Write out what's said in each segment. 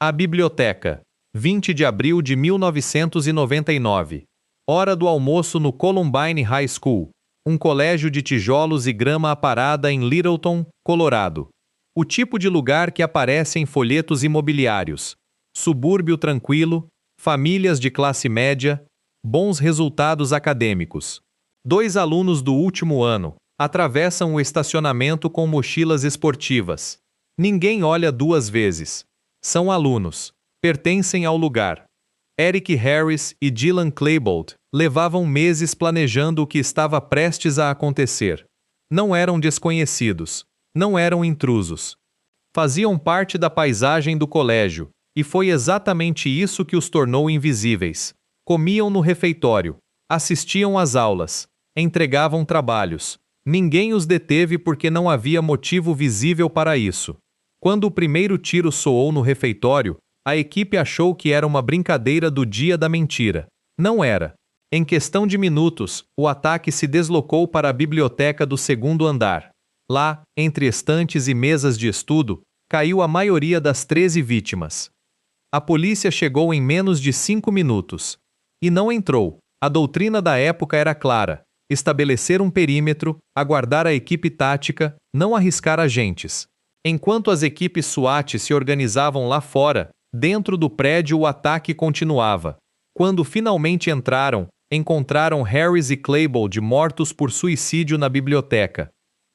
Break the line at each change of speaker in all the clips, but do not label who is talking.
A biblioteca. 20 de abril de 1999. Hora do almoço no Columbine High School, um colégio de tijolos e grama aparada em Littleton, Colorado. O tipo de lugar que aparece em folhetos imobiliários. Subúrbio tranquilo, famílias de classe média, bons resultados acadêmicos. 2 alunos do último ano atravessam o estacionamento com mochilas esportivas. Ninguém olha 2 vezes. São alunos. Pertencem ao lugar. Eric Harris e Dylan Klebold levavam meses planejando o que estava prestes a acontecer. Não eram desconhecidos. Não eram intrusos. Faziam parte da paisagem do colégio, e foi exatamente isso que os tornou invisíveis. Comiam no refeitório, assistiam às aulas, entregavam trabalhos. Ninguém os deteve porque não havia motivo visível para isso. Quando o primeiro tiro soou no refeitório, a equipe achou que era uma brincadeira do dia da mentira. Não era. Em questão de minutos, o ataque se deslocou para a biblioteca do 2º andar. Lá, entre estantes e mesas de estudo, caiu a maioria das 13 vítimas. A polícia chegou em menos de 5 minutos. E não entrou. A doutrina da época era clara: estabelecer um perímetro, aguardar a equipe tática, não arriscar agentes. Enquanto as equipes SWAT se organizavam lá fora, dentro do prédio o ataque continuava. Quando finalmente encontraram Harris e Klebold mortos por suicídio na biblioteca.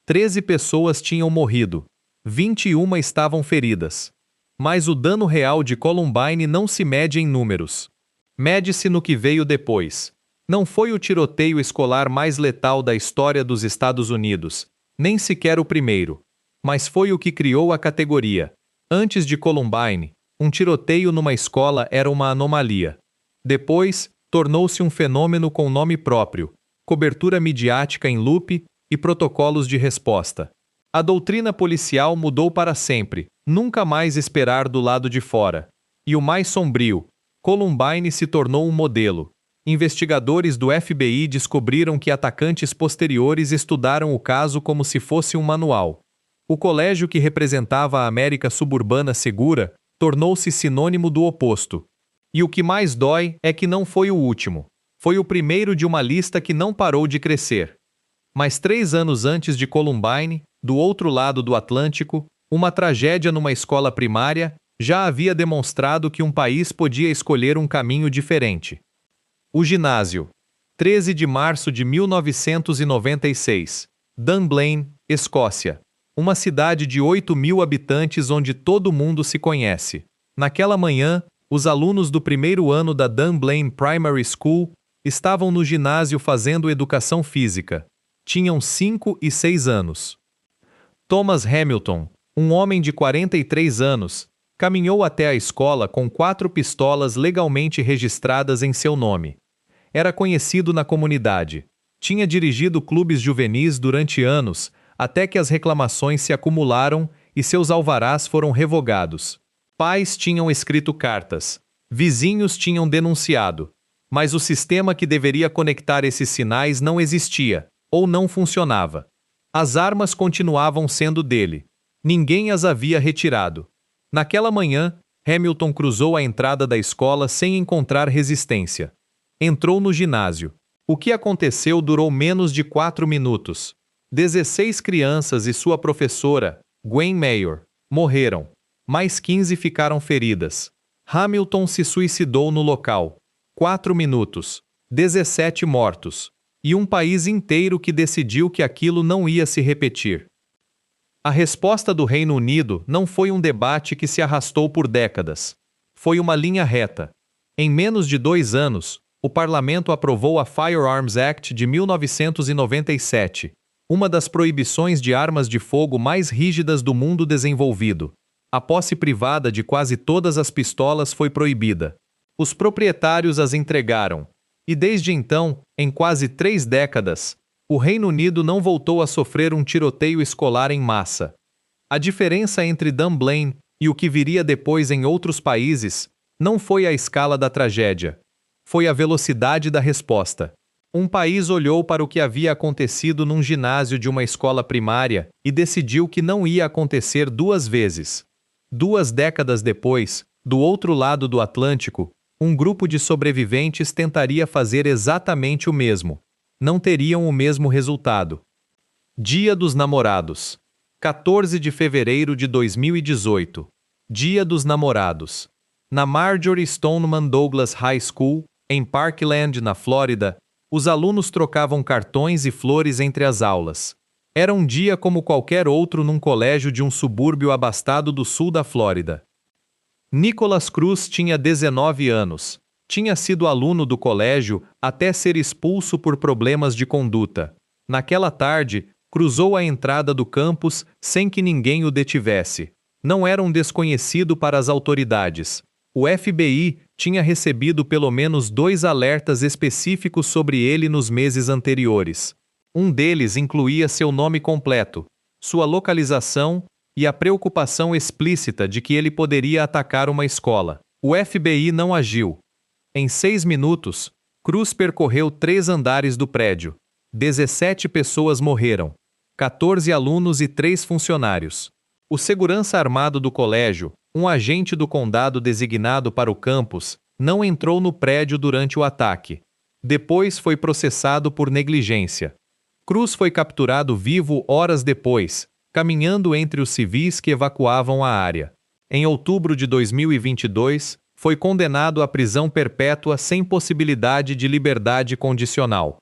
13 pessoas tinham morrido. 21 estavam feridas. Mas o dano real de Columbine não se mede em números. Mede-se no que veio depois. Não foi o tiroteio escolar mais letal da história dos Estados Unidos, nem sequer o primeiro. Mas foi o que criou a categoria. Antes de Columbine, um tiroteio numa escola era uma anomalia. Depois, tornou-se um fenômeno com nome próprio, cobertura midiática em loop e protocolos de resposta. A doutrina policial mudou para sempre, nunca mais esperar do lado de fora. E o mais sombrio, Columbine se tornou um modelo. Investigadores do FBI descobriram que atacantes posteriores estudaram o caso como se fosse um manual. O colégio que representava a América suburbana segura tornou-se sinônimo do oposto. E o que mais dói é que não foi o último. Foi o primeiro de uma lista que não parou de crescer. Mas 3 anos antes de Columbine, do outro lado do Atlântico, uma tragédia numa escola primária já havia demonstrado que um país podia escolher um caminho diferente. O ginásio. 13 de março de 1996. Dunblane, Escócia. Uma cidade de 8.000 habitantes onde todo mundo se conhece. Naquela manhã, os alunos do primeiro ano da Dunblane Primary School estavam no ginásio fazendo educação física. Tinham 5 e 6 anos. Thomas Hamilton, um homem de 43 anos, caminhou até a escola com 4 pistolas legalmente registradas em seu nome. Era conhecido na comunidade. Tinha dirigido clubes juvenis durante anos, até que as reclamações se acumularam e seus alvarás foram revogados. Pais tinham escrito cartas. Vizinhos tinham denunciado. Mas o sistema que deveria conectar esses sinais não existia, ou não funcionava. As armas continuavam sendo dele. Ninguém as havia retirado. Naquela manhã, Hamilton cruzou a entrada da escola sem encontrar resistência. Entrou no ginásio. O que aconteceu durou menos de 4 minutos. 16 crianças e sua professora, Gwen Mayor, morreram. Mais 15 ficaram feridas. Hamilton se suicidou no local. 4 minutos. 17 mortos. E um país inteiro que decidiu que aquilo não ia se repetir. A resposta do Reino Unido não foi um debate que se arrastou por décadas. Foi uma linha reta. Em menos de 2 anos, o parlamento aprovou a Firearms Act de 1997, uma das proibições de armas de fogo mais rígidas do mundo desenvolvido. A posse privada de quase todas as pistolas foi proibida. Os proprietários as entregaram. E desde então, em quase 3 décadas, o Reino Unido não voltou a sofrer um tiroteio escolar em massa. A diferença entre Dunblane e o que viria depois em outros países não foi a escala da tragédia. Foi a velocidade da resposta. Um país olhou para o que havia acontecido num ginásio de uma escola primária e decidiu que não ia acontecer 2 vezes. 2 décadas depois, Do outro lado do Atlântico, um grupo de sobreviventes tentaria fazer exatamente o mesmo. Não teriam o mesmo resultado. Dia dos Namorados. 14 de fevereiro de 2018. Dia dos Namorados. Na Marjory Stoneman Douglas High School, em Parkland, na Flórida, os alunos trocavam cartões e flores entre as aulas. Era um dia como qualquer outro num colégio de um subúrbio abastado do sul da Flórida. Nicholas Cruz tinha 19 anos. Tinha sido aluno do colégio até ser expulso por problemas de conduta. Naquela tarde, cruzou a entrada do campus sem que ninguém o detivesse. Não era um desconhecido para as autoridades. O FBI tinha recebido pelo menos 2 alertas específicos sobre ele nos meses anteriores. Um deles incluía seu nome completo, sua localização e a preocupação explícita de que ele poderia atacar uma escola. O FBI não agiu. Em 6 minutos, Cruz percorreu 3 andares do prédio. 17 pessoas morreram. 14 alunos e 3 funcionários. O segurança armado do colégio, um agente do condado designado para o campus, não entrou no prédio durante o ataque. Depois foi processado por negligência. Cruz foi capturado vivo horas depois, caminhando entre os civis que evacuavam a área. Em outubro de 2022, foi condenado à prisão perpétua sem possibilidade de liberdade condicional.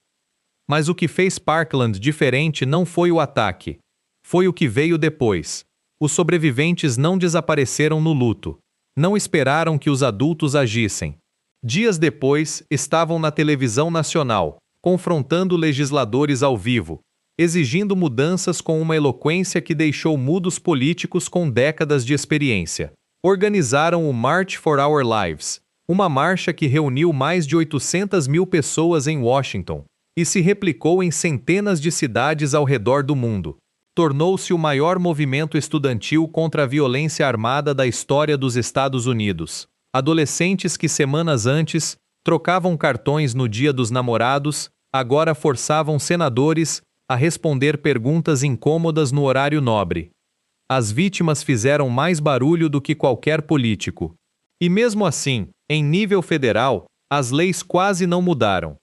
Mas o que fez Parkland diferente não foi o ataque. Foi o que veio depois. Os sobreviventes não desapareceram no luto. Não esperaram que os adultos agissem. Dias depois, estavam na televisão nacional, confrontando legisladores ao vivo, exigindo mudanças com uma eloquência que deixou mudos políticos com décadas de experiência. Organizaram o March for Our Lives, uma marcha que reuniu mais de 800 mil pessoas em Washington, e se replicou em centenas de cidades ao redor do mundo. Tornou-se o maior movimento estudantil contra a violência armada da história dos Estados Unidos. Adolescentes que semanas antes trocavam cartões no Dia dos Namorados, agora forçavam senadores a responder perguntas incômodas no horário nobre. As vítimas fizeram mais barulho do que qualquer político. E mesmo assim, em nível federal, as leis quase não mudaram.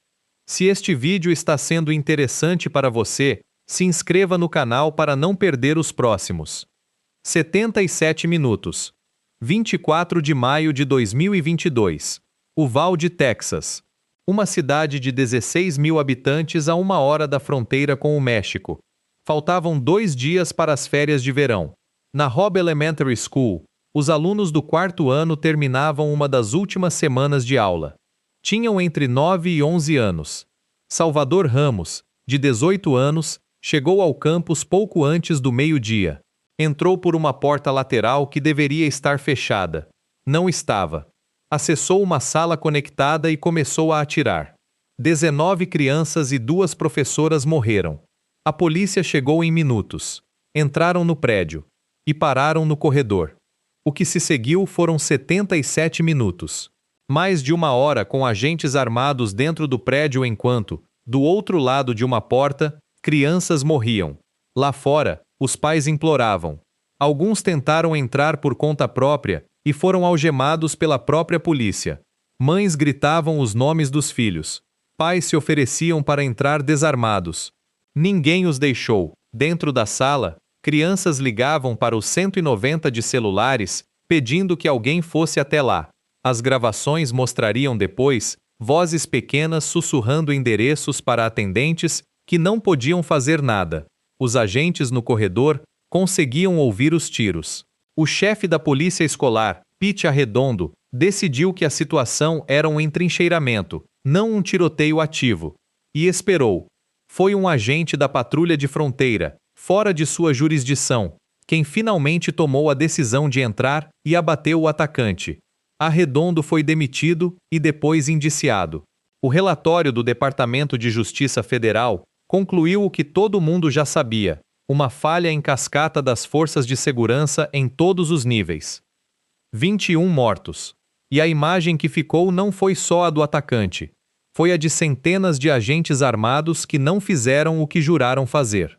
Se este vídeo está sendo interessante para você, se inscreva no canal para não perder os próximos. 77 minutos. 24 de maio de 2022. Uvalde, Texas. Uma cidade de 16 mil habitantes a 1 hora da fronteira com o México. Faltavam 2 dias para as férias de verão. Na Robb Elementary School, os alunos do 4º ano terminavam uma das últimas semanas de aula. Tinham entre 9 e 11 anos. Salvador Ramos, de 18 anos, chegou ao campus pouco antes do meio-dia. Entrou por uma porta lateral que deveria estar fechada. Não estava. Acessou uma sala conectada e começou a atirar. 19 crianças e 2 professoras morreram. A polícia chegou em minutos. Entraram no prédio. E pararam no corredor. O que se seguiu foram 77 minutos. Mais de 1 hora com agentes armados dentro do prédio enquanto, do outro lado de uma porta, crianças morriam. Lá fora, os pais imploravam. Alguns tentaram entrar por conta própria e foram algemados pela própria polícia. Mães gritavam os nomes dos filhos. Pais se ofereciam para entrar desarmados. Ninguém os deixou. Dentro da sala, crianças ligavam para os 190 de celulares, pedindo que alguém fosse até lá. As gravações mostrariam depois vozes pequenas sussurrando endereços para atendentes que não podiam fazer nada. Os agentes no corredor conseguiam ouvir os tiros. O chefe da polícia escolar, Pete Arredondo, decidiu que a situação era um entrincheiramento, não um tiroteio ativo. E esperou. Foi um agente da patrulha de fronteira, fora de sua jurisdição, quem finalmente tomou a decisão de entrar e abateu o atacante. Arredondo foi demitido e depois indiciado. O relatório do Departamento de Justiça Federal concluiu o que todo mundo já sabia: uma falha em cascata das forças de segurança em todos os níveis. 21 mortos. E a imagem que ficou não foi só a do atacante. Foi a de centenas de agentes armados que não fizeram o que juraram fazer.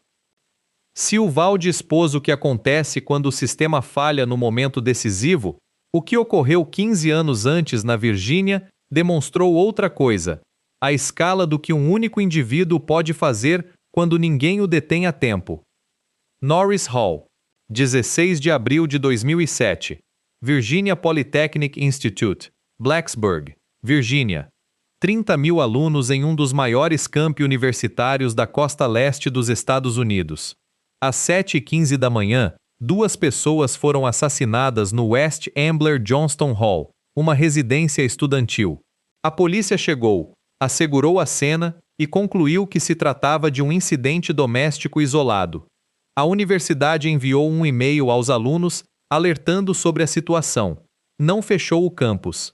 Se Uvalde expôs o que acontece quando o sistema falha no momento decisivo, O que ocorreu 15 anos antes na Virgínia demonstrou outra coisa: a escala do que um único indivíduo pode fazer quando ninguém o detém a tempo. Norris Hall, 16 de abril de 2007. Virginia Polytechnic Institute, Blacksburg, Virgínia. 30.000 alunos em um dos maiores campi universitários da costa leste dos Estados Unidos. Às 7h15 da manhã, 2 pessoas foram assassinadas no West Ambler Johnston Hall, uma residência estudantil. A polícia chegou, assegurou a cena e concluiu que se tratava de um incidente doméstico isolado. A universidade enviou um e-mail aos alunos alertando sobre a situação. Não fechou o campus.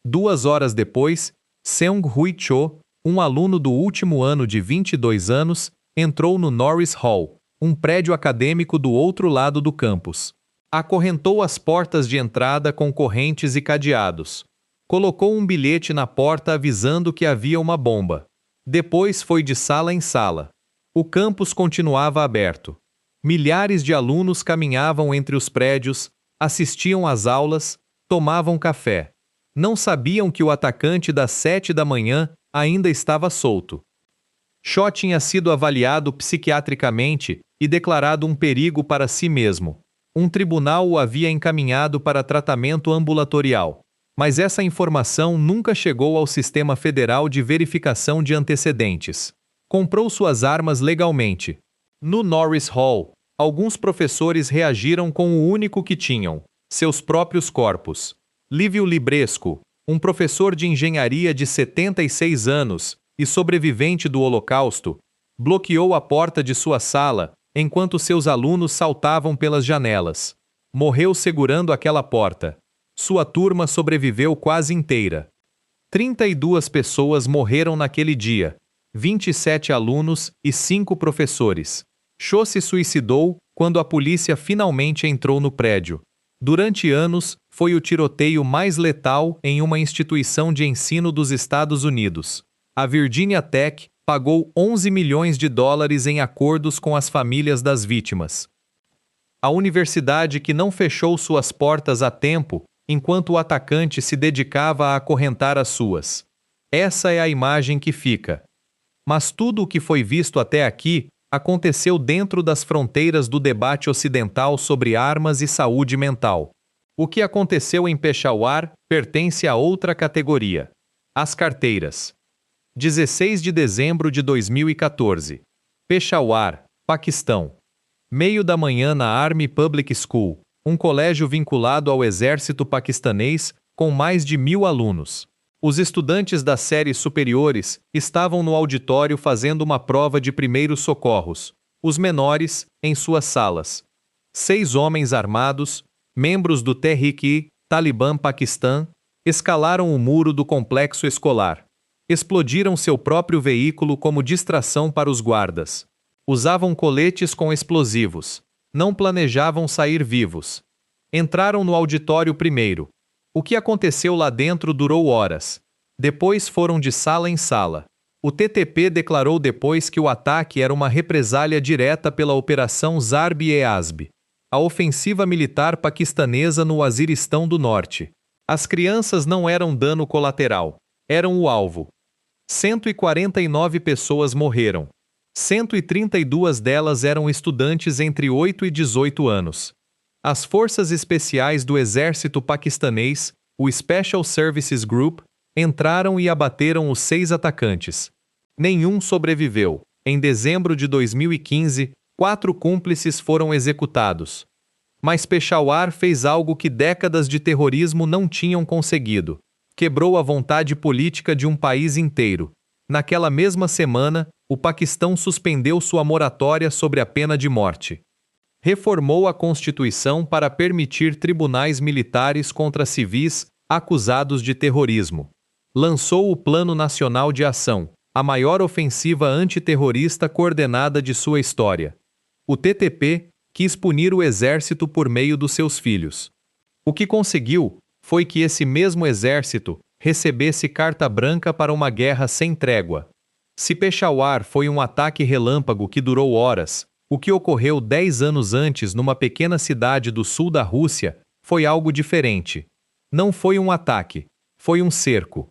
2 horas depois, Seung-Hui Cho, um aluno do último ano de 22 anos, entrou no Norris Hall, um prédio acadêmico do outro lado do campus. Acorrentou as portas de entrada com correntes e cadeados. Colocou um bilhete na porta avisando que havia uma bomba. Depois foi de sala em sala. O campus continuava aberto. Milhares de alunos caminhavam entre os prédios, assistiam às aulas, tomavam café. Não sabiam que o atacante das 7 da manhã ainda estava solto. Cho tinha sido avaliado psiquiatricamente e declarado um perigo para si mesmo. Um tribunal o havia encaminhado para tratamento ambulatorial. Mas essa informação nunca chegou ao Sistema Federal de Verificação de Antecedentes. Comprou suas armas legalmente. No Norris Hall, alguns professores reagiram com o único que tinham: seus próprios corpos. Lívio Libresco, um professor de engenharia de 76 anos e sobrevivente do Holocausto, bloqueou a porta de sua sala enquanto seus alunos saltavam pelas janelas. Morreu segurando aquela porta. Sua turma sobreviveu quase inteira. 32 pessoas morreram naquele dia, 27 alunos e 5 professores. Cho se suicidou quando a polícia finalmente entrou no prédio. Durante anos, foi o tiroteio mais letal em uma instituição de ensino dos Estados Unidos. A Virginia Tech pagou 11 milhões de dólares em acordos com as famílias das vítimas. A universidade que não fechou suas portas a tempo enquanto o atacante se dedicava a acorrentar as suas. Essa é a imagem que fica. Mas tudo o que foi visto até aqui aconteceu dentro das fronteiras do debate ocidental sobre armas e saúde mental. O que aconteceu em Peshawar pertence a outra categoria. As carteiras. 16 de dezembro de 2014. Peshawar, Paquistão. Meio da manhã na Army Public School, um colégio vinculado ao exército paquistanês com mais de 1.000 alunos. Os estudantes das séries superiores estavam no auditório fazendo uma prova de primeiros socorros, os menores, em suas salas. 6 homens armados, membros do Tehrik-i-Taliban Paquistão, escalaram o muro do complexo escolar. Explodiram seu próprio veículo como distração para os guardas. Usavam coletes com explosivos. Não planejavam sair vivos. Entraram no auditório primeiro. O que aconteceu lá dentro durou horas. Depois foram de sala em sala. O TTP declarou depois que o ataque era uma represália direta pela Operação Zarb-e-Azb, a ofensiva militar paquistanesa no Waziristão do Norte. As crianças não eram dano colateral, eram o alvo. 149 pessoas morreram. 132 delas eram estudantes entre 8 e 18 anos. As Forças Especiais do Exército Paquistanês, o Special Services Group, entraram e abateram os 6 atacantes. Nenhum sobreviveu. Em dezembro de 2015, 4 cúmplices foram executados. Mas Peshawar fez algo que décadas de terrorismo não tinham conseguido. Quebrou a vontade política de um país inteiro. Naquela mesma semana, o Paquistão suspendeu sua moratória sobre a pena de morte. Reformou a Constituição para permitir tribunais militares contra civis acusados de terrorismo. Lançou o Plano Nacional de Ação, a maior ofensiva antiterrorista coordenada de sua história. O TTP quis punir o exército por meio dos seus filhos. O que conseguiu foi que esse mesmo exército recebesse carta branca para uma guerra sem trégua. Se Peshawar foi um ataque relâmpago que durou horas, o que ocorreu 10 anos antes numa pequena cidade do sul da Rússia foi algo diferente. Não foi um ataque. Foi um cerco.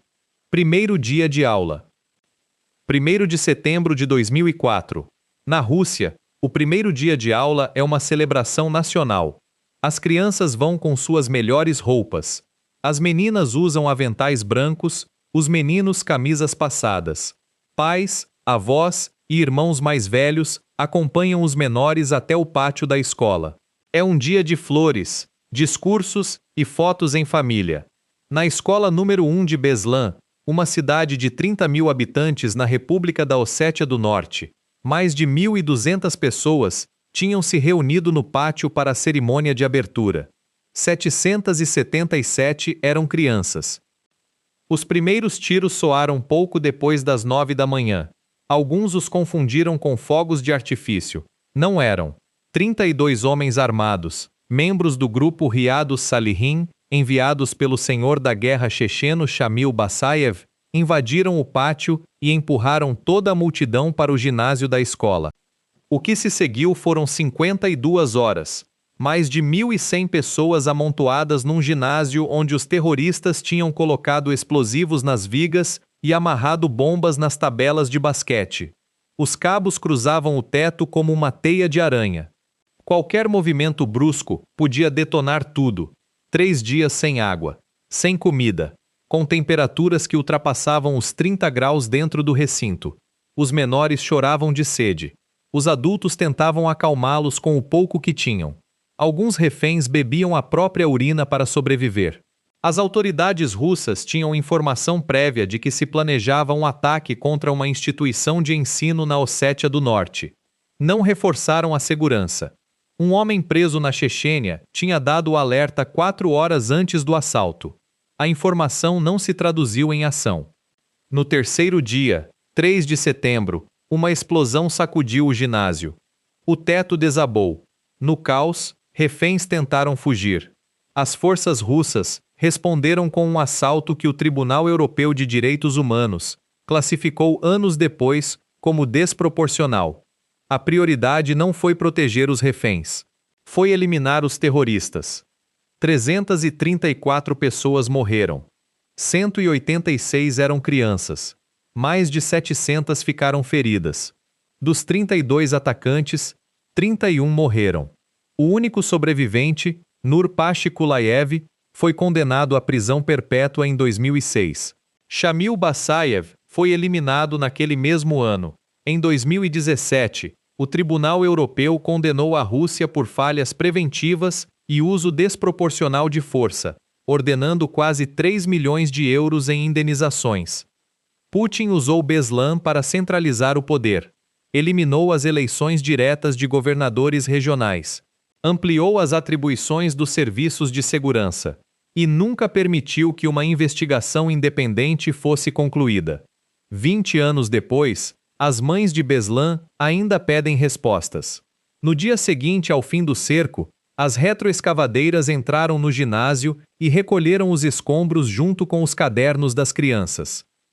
Primeiro dia de aula. 1º de setembro de 2004. Na Rússia, o primeiro dia de aula é uma celebração nacional. As crianças vão com suas melhores roupas. As meninas usam aventais brancos, os meninos camisas passadas. Pais, avós e irmãos mais velhos acompanham os menores até o pátio da escola. É um dia de flores, discursos e fotos em família. Na escola número 1 de Beslan, uma cidade de 30.000 habitantes na República da Ossétia do Norte, mais de 1.200 pessoas tinham se reunido no pátio para a cerimônia de abertura. 777 eram crianças. Os primeiros tiros soaram pouco depois das 9 da manhã. Alguns os confundiram com fogos de artifício. Não eram. 32 homens armados, membros do grupo Riad Salihin, enviados pelo senhor da guerra checheno Shamil Basayev, invadiram o pátio e empurraram toda a multidão para o ginásio da escola. O que se seguiu foram 52 horas. Mais de 1.100 pessoas amontoadas num ginásio onde os terroristas tinham colocado explosivos nas vigas e amarrado bombas nas tabelas de basquete. Os cabos cruzavam o teto como uma teia de aranha. Qualquer movimento brusco podia detonar tudo. 3 dias sem água, sem comida, com temperaturas que ultrapassavam os 30 graus dentro do recinto. Os menores choravam de sede. Os adultos tentavam acalmá-los com o pouco que tinham. Alguns reféns bebiam a própria urina para sobreviver. As autoridades russas tinham informação prévia de que se planejava um ataque contra uma instituição de ensino na Ossétia do Norte. Não reforçaram a segurança. Um homem preso na Chechênia tinha dado o alerta 4 horas antes do assalto. A informação não se traduziu em ação. No terceiro dia, 3 de setembro, uma explosão sacudiu o ginásio. O teto desabou. No caos, reféns tentaram fugir. As forças russas responderam com um assalto que o Tribunal Europeu de Direitos Humanos classificou anos depois como desproporcional. A prioridade não foi proteger os reféns. Foi eliminar os terroristas. 334 pessoas morreram. 186 eram crianças. Mais de 700 ficaram feridas. Dos 32 atacantes, 31 morreram. O único sobrevivente, Nurpatch Kulaev, foi condenado à prisão perpétua em 2006. Shamil Basayev foi eliminado naquele mesmo ano. Em 2017, o Tribunal Europeu condenou a Rússia por falhas preventivas e uso desproporcional de força, ordenando quase 3 milhões de euros em indenizações. Putin usou Beslan para centralizar o poder. Eliminou as eleições diretas de governadores regionais. Ampliou as atribuições dos serviços de segurança. E nunca permitiu que uma investigação independente fosse concluída. 20 anos depois, as mães de Beslan ainda pedem respostas. No dia seguinte ao fim do cerco, as retroescavadeiras entraram no ginásio e recolheram os escombros junto com os cadernos das crianças.